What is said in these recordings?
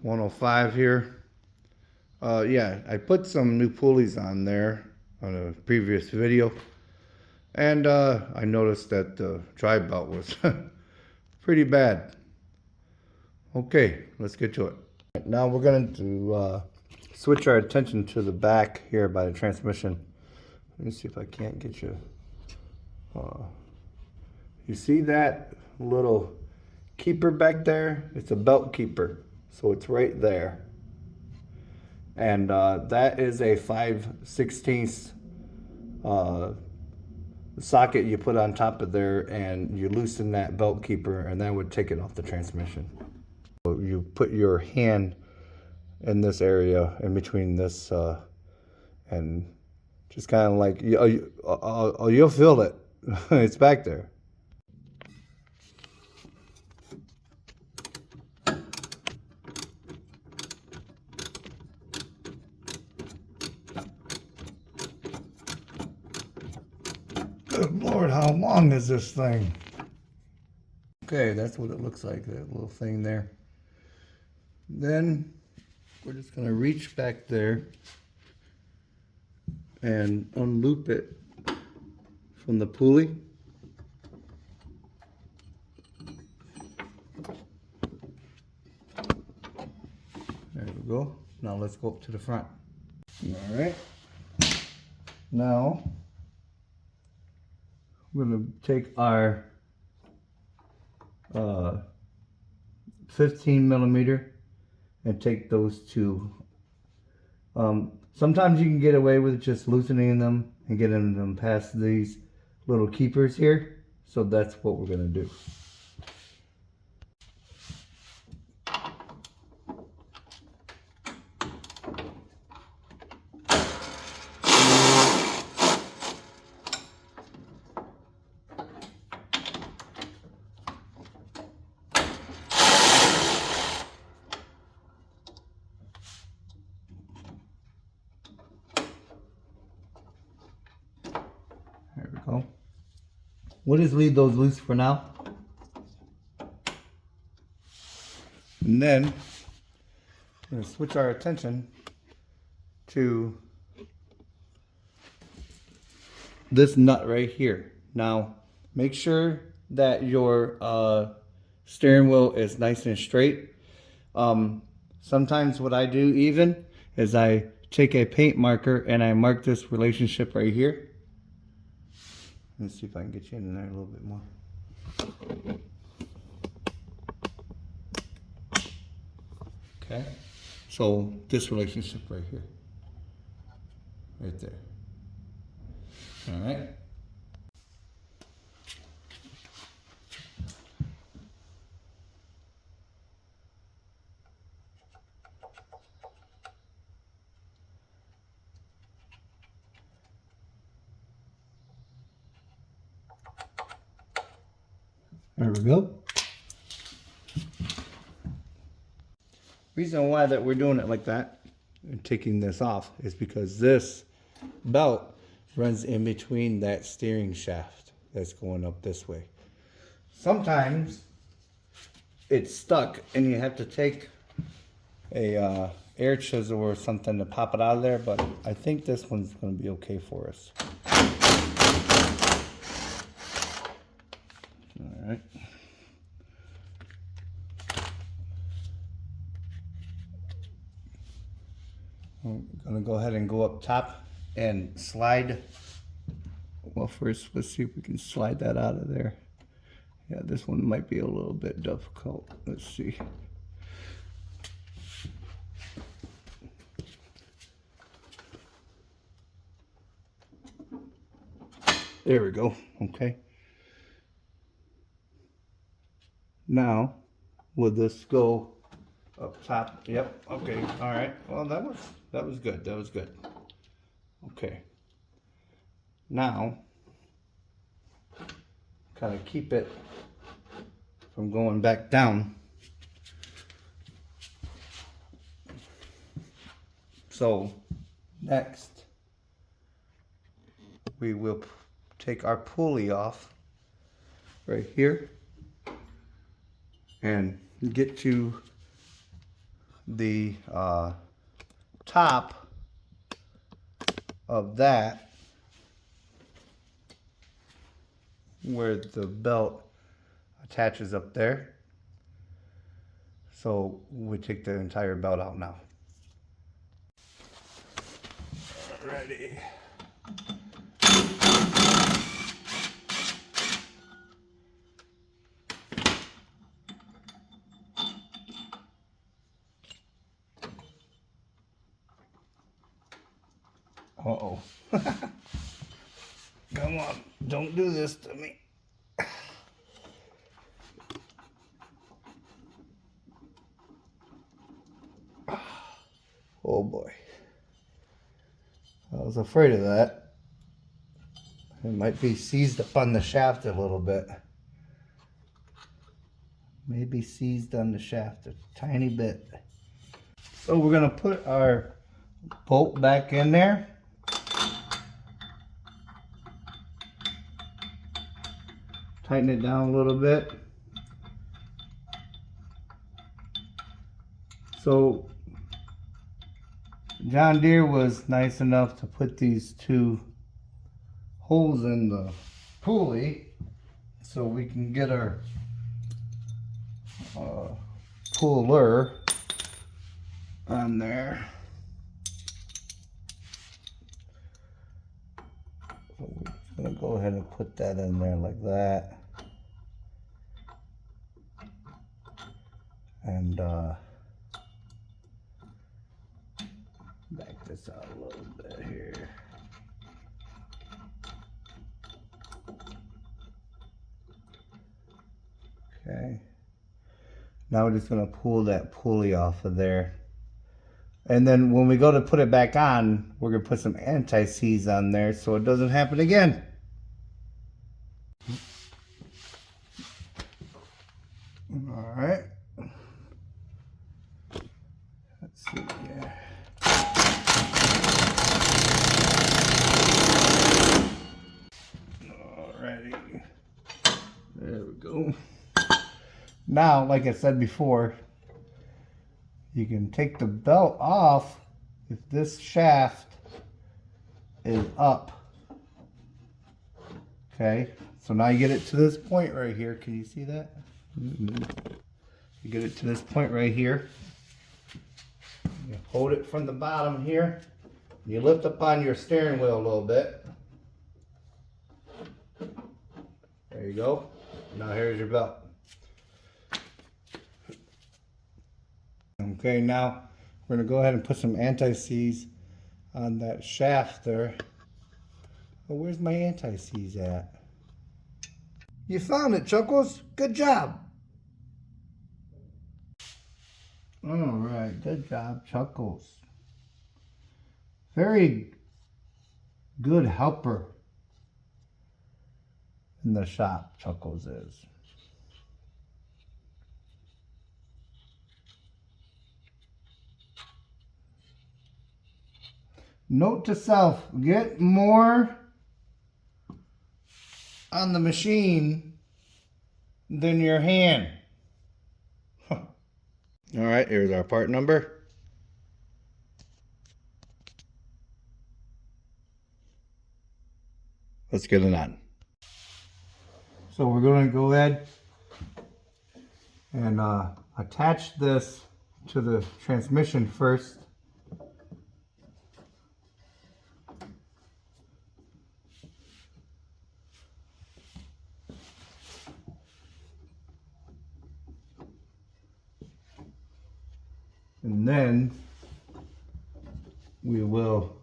D105 here. Yeah, I put some new pulleys on there on a previous video, and I noticed that the drive belt was pretty bad. Okay, let's get to it. Now we're going to switch our attention to the back here by the transmission. Let me see if I can't get you. You see that little keeper back there? It's a belt keeper, so it's right there. And that is a 5/16 socket you put on top of there, and you loosen that belt keeper, and that would take it off the transmission. So you put your hand in this area, in between this, and just kind of like, you'll feel it. It's back there. Good Lord, how long is this thing? Okay, that's what it looks like, that little thing there. Then we're just going to reach back there and unloop it from the pulley. There we go. Now let's go up to the front. All right. Now we're going to take our 15 millimeter and take those two. Sometimes you can get away with just loosening them and getting them past these little keepers here. So that's what we're going to do. There we go. We'll just leave those loose for now. And then we're going to switch our attention to this nut right here. Now, make sure that your steering wheel is nice and straight. Sometimes what I do even is I take a paint marker and I mark this relationship right here. Let's see if I can get you in there a little bit more. Okay, so this relationship right here, right there. All right. There we go. Reason why that we're doing it like that and taking this off is because this belt runs in between that steering shaft that's going up this way. Sometimes it's stuck and you have to take a air chisel or something to pop it out of there, but I think this one's going to be okay for us. All right. I'm gonna go ahead and go up top and slide. Well, first let's see if we can slide that out of there. Yeah, this one might be a little bit difficult. Let's see. There we go. Okay. Now, will this go up top? Yep. Okay. All right. Well, that was good. That was good. Okay. Now, kind of keep it from going back down. So, next, we will take our pulley off right here and get to the top of that, where the belt attaches up there. So we take the entire belt out now. Alrighty. Uh-oh. Come on, don't do this to me. Oh boy. I was afraid of that. It might be seized up on the shaft a little bit. Maybe seized on the shaft a tiny bit. So we're going to put our bolt back in there. Tighten it down a little bit. So John Deere was nice enough to put these two holes in the pulley so we can get our puller on there. So we're just going to go ahead and put that in there like that. And back this out a little bit here. Okay. Now we're just going to pull that pulley off of there. And then when we go to put it back on, we're going to put some anti-seize on there so it doesn't happen again. All right. Let's see here. Alrighty. There we go. Now, like I said before, you can take the belt off if this shaft is up. Okay, so now you get it to this point right here. Can you see that? You get it to this point right here. You hold it from the bottom here. You lift up on your steering wheel a little bit. There you go. Now here's your belt. Okay, now we're going to go ahead and put some anti-seize on that shaft there. Oh, where's my anti-seize at? You found it, Chuckles. Good job. All right, good job, Chuckles. Very good helper in the shop, Chuckles is. Note to self, get more on the machine than your hand. Huh. All right, here's our part number. Let's get it on. So we're going to go ahead and attach this to the transmission first. And then we will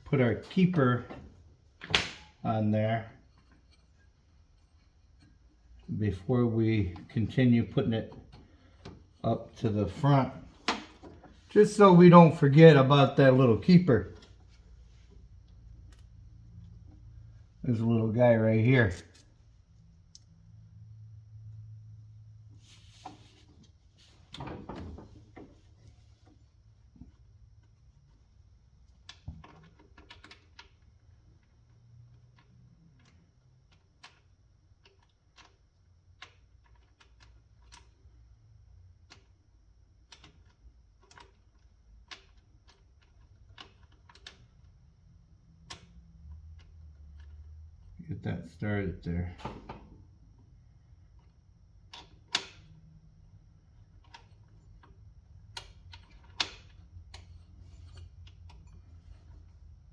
put our keeper on there before we continue putting it up to the front, just so we don't forget about that little keeper. There's a little guy right here. that started there.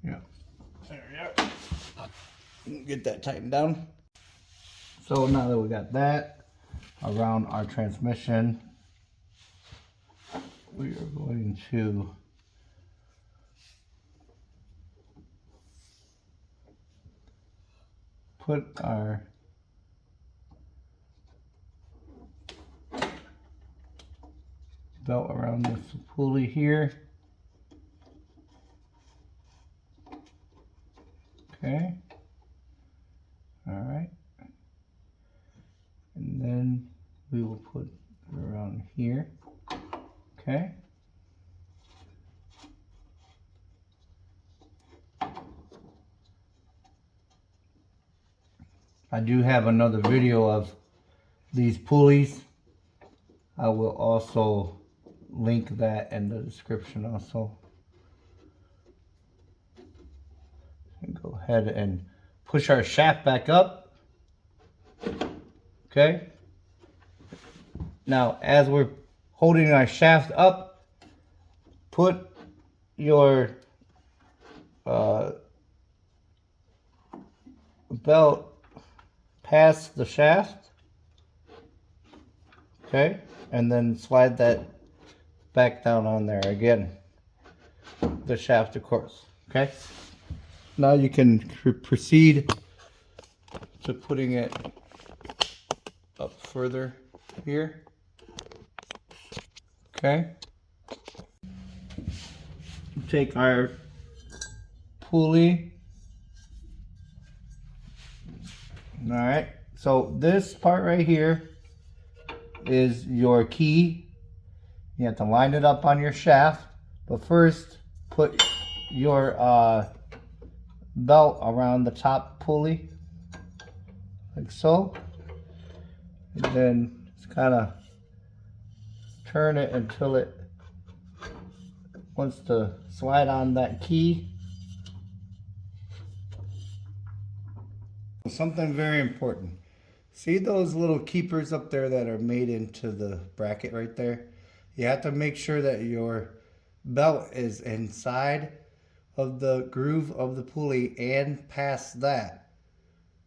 Yeah, there we are. Get that tightened down. So now that we got that around our transmission, we are going to put our belt around this pulley here. Okay. All right. And then we will put it around here. Okay. I do have another video of these pulleys. I will also link that in the description also. And go ahead and push our shaft back up. Okay. Now, as we're holding our shaft up, put your belt past the shaft. Okay. And then slide that back down on there again. The shaft, of course. Okay. Now you can proceed to putting it up further here. Okay. Take our pulley. All right. So this part right here is your key. You have to line it up on your shaft, but first put your belt around the top pulley, like so, and then just kind of turn it until it wants to slide on that key. Something very important. See those little keepers up there that are made into the bracket right there? You have to make sure that your belt is inside of the groove of the pulley and past that.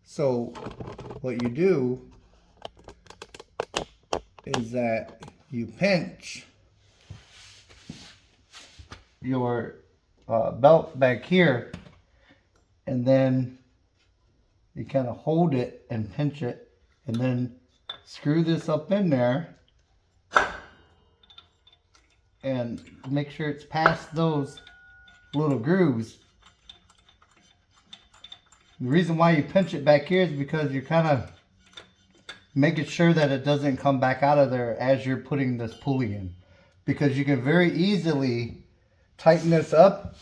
So what you do is that you pinch your belt back here, and then you kind of hold it and pinch it, and then screw this up in there and make sure it's past those little grooves. The reason why you pinch it back here is because you're kind of making sure that it doesn't come back out of there as you're putting this pulley in, because you can very easily tighten this up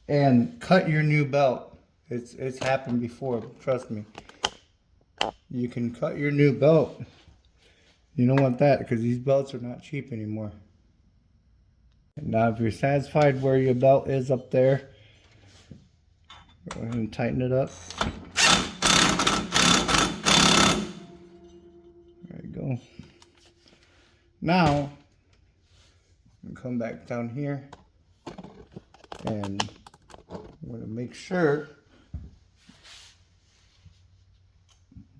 and cut your new belt. It's happened before, trust me. You can cut your new belt. You don't want that, because these belts are not cheap anymore. And now if you're satisfied where your belt is up there, go ahead and tighten it up. There you go. Now, come back down here, and I'm going to make sure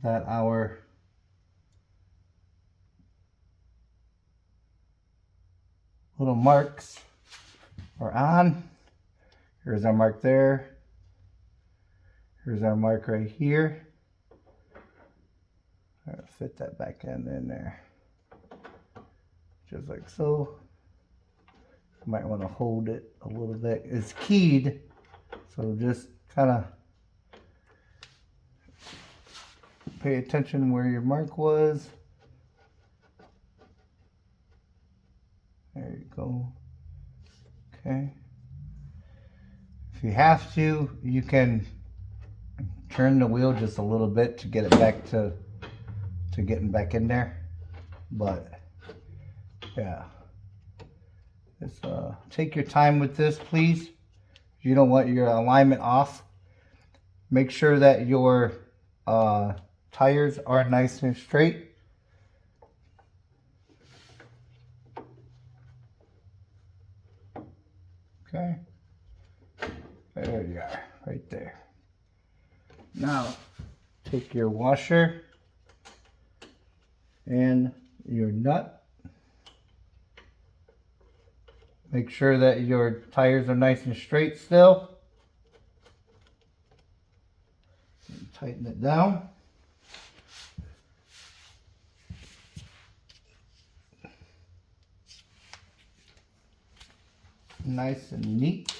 that our little marks are on. Here's our mark there. Here's our mark right here. I'll fit that back in there. Just like so. You might want to hold it a little bit. It's keyed, so just kind of pay attention where your mark was. There you go. Okay. If you have to, you can turn the wheel just a little bit to get it back to getting back in there. But yeah, just take your time with this, please. You don't want your alignment off. Make sure that your tires are nice and straight. Okay, there you are, right there. Now, take your washer and your nut. Make sure that your tires are nice and straight still. And tighten it down. Nice and neat.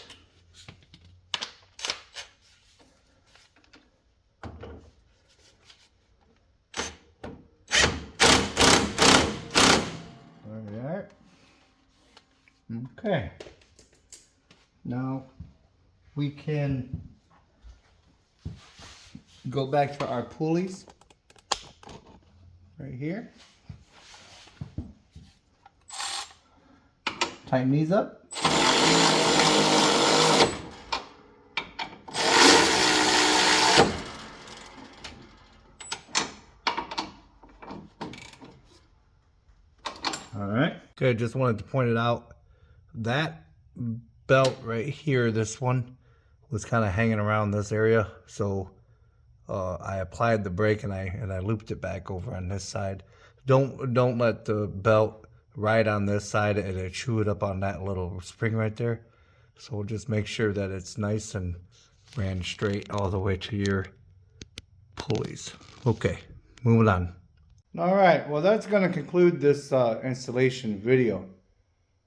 There we are. Okay. Now we can go back to our pulleys right here. Tighten these up. All right. Okay, just wanted to point it out. That belt right here, this one, was kind of hanging around this area, so I applied the brake and I looped it back over on this side. Don't let the belt ride on this side and it chew it up on that little spring right there. So just make sure that it's nice and ran straight all the way to your pulleys. Okay, moving on. All right, well that's going to conclude this installation video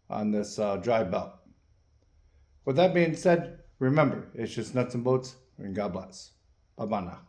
on this dry belt. With that being said, remember, it's just nuts and bolts, and God bless. Bye-bye now.